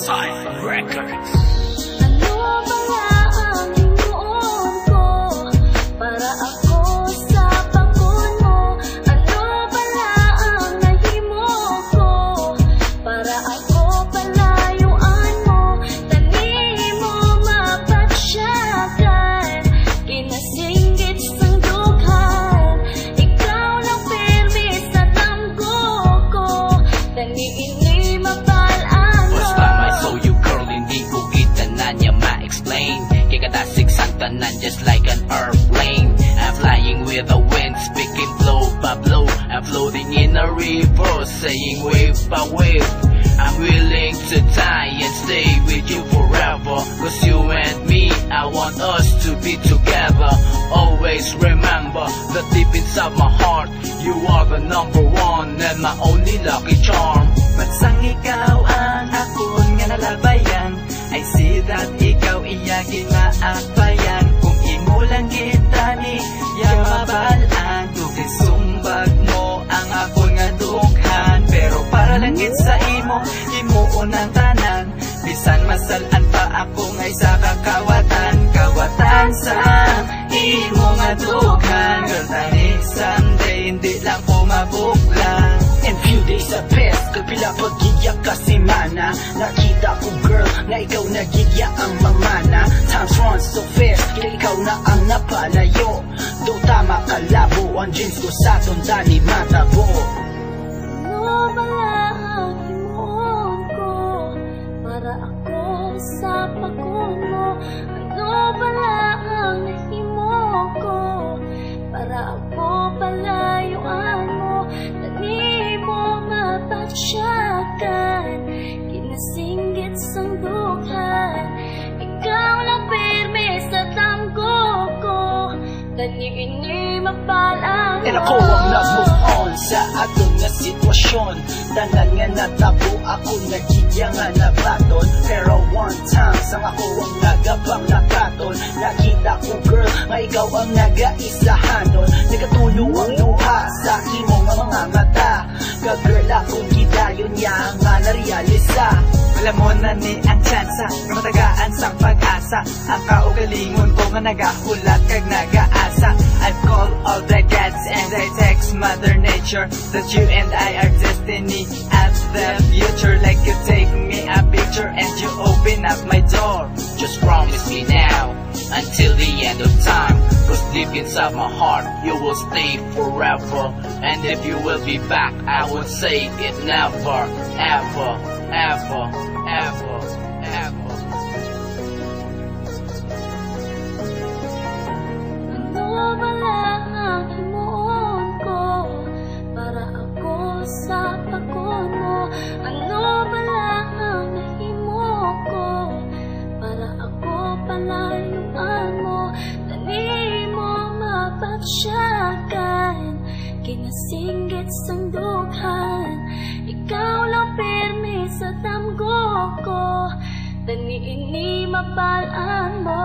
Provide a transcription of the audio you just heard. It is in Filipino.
Cypher Records. Ano ba nga ang hinuon ko para ako sa pagkun mo? Ano pala ang nahimo ko para ako palayuan mo? Tanim mo mapatsyagan, kinasinggit sang dughan. Ikaw lang pirmi sa damgo ko, taniin ni mapalaan mo. First time I saw you girl, hindi ko kita na niya ma-explain. Kaya kadasig sang tanan just like an airplane. I'm flying with the wind, speaking blow by blow. I'm floating in a river, saying wave by wave. I'm willing to die and stay with you forever. Cause you and me, I want us to be together. Always remember that deep inside my heart, you are the number one and my only lucky charm. Bansang ikaw ang akon nga nalabayan, I see that ikaw iyagi maakbayan. Kung imo lang kita ni mabalaan, tugin sumbag mo ang akon nga dughan. Pero para lang gid sa imo unang tanan, bisan masalan pa ako ngay sa kakawatan. Kawatan sa imo nga dughan, girl tani someday hindi lang ko mabuklan. And few days a past, kapila pagigya ka semana. Nakita ko girl, na ikaw nagigya ang mamana. Times run so fast, kaya ikaw na ang napalayo. Do tama kalabo, ang jeans ko sa tundani matabo. Ano pala ang himuon ko para ako sa pagkun mo? Ano pala ang nahimo ko para ako palayuan mo? Tanim mo mapatsyagan, kinasinggit sang dughan. Ikaw lang pirmi sa damgo ko, taniin ni mapalaan mo. And ako ang nag-move on sa aton nga sitwasyon. Tanan nga natabo, ako nagigya nga nabaton. Pero one time, sang ako ang nagabang nakaton. Nakita ko girl, nga ikaw ang nagaisahanon. Nagatulo ang luha sa imo nga mga mata. Ka-girl akong gidayon niya nga narealisa. Alam mo na ni ang tsansa, nga matagaan sang pag-asa. Ang kaugalingon ko nga nagahulat kag nagaasa. I've called all the gods and I text Mother Nature that you and I are destiny at the future. Like you take me a picture and you open up my door. Just promise me now, until the end of time. Cause deep inside my heart, you will stay forever. And if you will be back, I will say it never, ever, ever, ever, ever. Ano pala ang himuon ko para ako sa pagkun mo? Ano pala ang nahimo ko para ako palayuan mo? Tanim mo mapatsyagan, kinasinggit sang dughan. Ikaw lang pirmi sa damgo ko, taniin ni mapalaan mo.